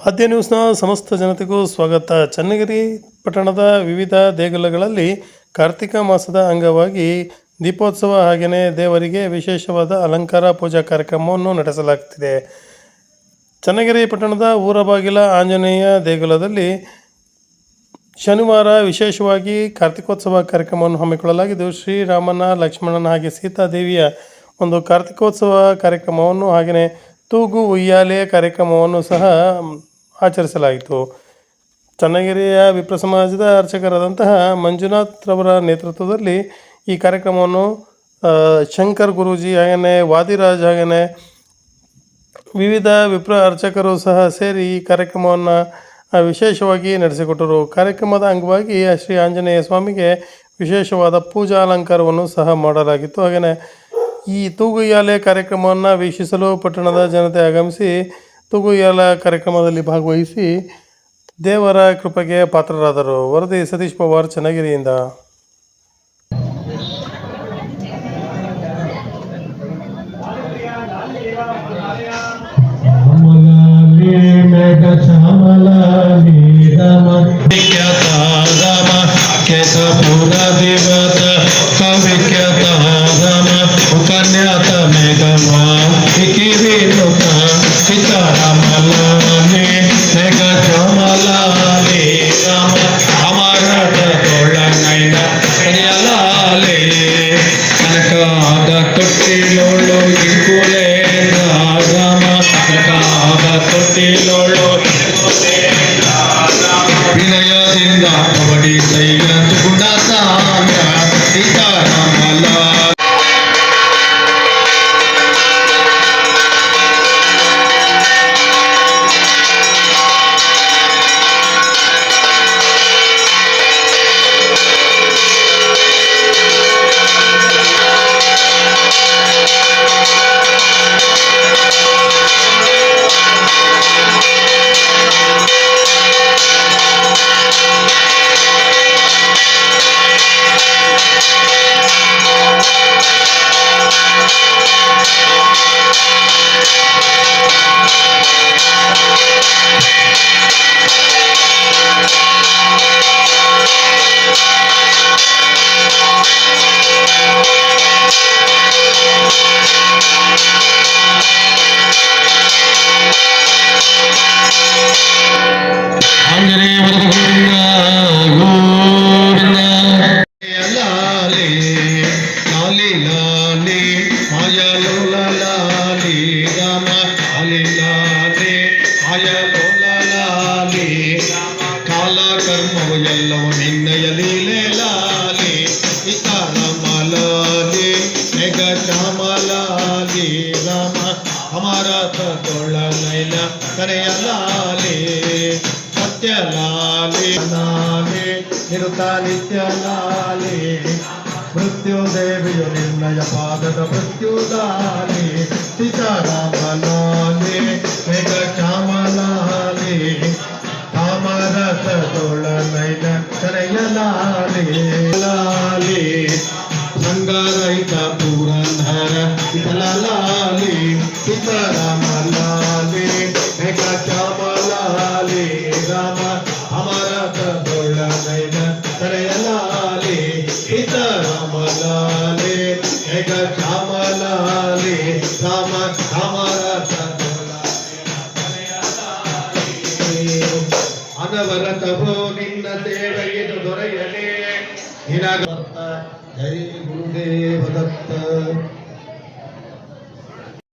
ಆದ್ಯ ನ್ಯೂಸ್ನ ಸಮಸ್ತ ಜನತೆಗೂ ಸ್ವಾಗತ. ಚನ್ನಗಿರಿ ಪಟ್ಟಣದ ವಿವಿಧ ದೇಗುಲಗಳಲ್ಲಿ ಕಾರ್ತಿಕ ಮಾಸದ ಅಂಗವಾಗಿ ದೀಪೋತ್ಸವ ಹಾಗೆಯೇ ದೇವರಿಗೆ ವಿಶೇಷವಾದ ಅಲಂಕಾರ ಪೂಜಾ ಕಾರ್ಯಕ್ರಮವನ್ನು ನಡೆಸಲಾಗುತ್ತಿದೆ. ಚನ್ನಗಿರಿ ಪಟ್ಟಣದ ಊರಬಾಗಿಲ ಆಂಜನೇಯ ದೇಗುಲದಲ್ಲಿ ಶನಿವಾರ ವಿಶೇಷವಾಗಿ ಕಾರ್ತಿಕೋತ್ಸವ ಕಾರ್ಯಕ್ರಮವನ್ನು ಹಮ್ಮಿಕೊಳ್ಳಲಾಗಿದ್ದು, ಶ್ರೀರಾಮನ, ಲಕ್ಷ್ಮಣನ ಹಾಗೆ ಸೀತಾದೇವಿಯ ಒಂದು ಕಾರ್ತಿಕೋತ್ಸವ ಕಾರ್ಯಕ್ರಮವನ್ನು ಹಾಗೆಯೇ ತೂಗು ಉಯ್ಯಾಲೆ ಕಾರ್ಯಕ್ರಮವನ್ನು ಸಹ ಆಚರಿಸಲಾಯಿತು. ಚನ್ನಗಿರಿಯ ವಿಪ್ರ ಸಮಾಜದ ಅರ್ಚಕರಾದಂತಹ ಮಂಜುನಾಥ್ ರವರ ನೇತೃತ್ವದಲ್ಲಿ ಈ ಕಾರ್ಯಕ್ರಮವನ್ನು ಶಂಕರ್ ಗುರೂಜಿ ಹಾಗೆಯೇ ವಾದಿರಾಜ್ ಹಾಗೆಯೇ ವಿವಿಧ ವಿಪ್ರ ಅರ್ಚಕರು ಸಹ ಸೇರಿ ಈ ಕಾರ್ಯಕ್ರಮವನ್ನು ವಿಶೇಷವಾಗಿ ನಡೆಸಿಕೊಟ್ಟರು. ಕಾರ್ಯಕ್ರಮದ ಅಂಗವಾಗಿ ಶ್ರೀ ಆಂಜನೇಯ ಸ್ವಾಮಿಗೆ ವಿಶೇಷವಾದ ಪೂಜಾ ಅಲಂಕಾರವನ್ನು ಸಹ ಮಾಡಲಾಗಿತ್ತು. ಹಾಗೆಯೇ ಈ ತೂಗುಯ್ಯಾಲೆ ಕಾರ್ಯಕ್ರಮವನ್ನು ವೀಕ್ಷಿಸಲು ಪಟ್ಟಣದ ಜನತೆ ಆಗಮಿಸಿ ತೂಗುಯ್ಯಾಲೆ ಕಾರ್ಯಕ್ರಮದಲ್ಲಿ ಭಾಗವಹಿಸಿ ದೇವರ ಕೃಪೆಗೆ ಪಾತ್ರರಾದರು. ವರದಿ ಸತೀಶ್ ಪವಾರ್, ಚನ್ನಗಿರಿಯಿಂದ. ವಿನಯದಿಂದ ಕಬಡ್ಡಿ ಸೈಲ ಗುಣಸಾಂಗ ಸೀತಾರಾಮಲ ಕರ್ಮವು ಎಲ್ಲವೂ ನಿನ್ನಯ ಲೀಲೆ ಲಾಲಿ ಸೀತಾರಾಮಲಾಲಿ ಮೇಘ ಶ್ಯಾಮಲಾಲಿ ರಾಮ ಅಮರತ ತೋಳ ನೈನ ಕರೆಯ ಲಾಲಿ ಸತ್ಯ ಲಾಲಿ ಲಾಲಿ ನಿರುತ ನಿತ್ಯ ಲಾಲಿ ಮೃತ್ಯು ದೇವಿಯು ನಿನ್ನಯ ಪಾದದ ಮೃತ್ಯುದಾಲಿ ಸೀತಾರಾಮಲಾಲಿ ಮೇಘ ಶ್ಯಾಮಲಾಲಿ ಅಮರತ ತೋಳ ನೈನ ಕರೆಯಲಾಲಿ ಲಾಲಿ ಸಂಗರಹಿತ ಪುರಂದರ ವಿಠಲಾಲಿ ಸೀತಾರಾಮಲಾಲಿ ಮೇಘ ಶ್ಯಾಮಲಾಲಿ ರಾಮ ಅಮರತ ತೋಳ ನೈನ ಕರೆಯಲಾಲಿ ಸೀತಾರಾಮಲಾಲಿ ಮೇಘ ಶ್ಯಾಮಲಾಲಿ ರಾಮ ಅಮರತ ಅನವರತವೋ ನಿನ್ನ ಸೇವೆಯನ್ನು ದೊರೆಯಲೇ ನಿನಗ ಜೈ ಗುರುದೇವ ದತ್ತ.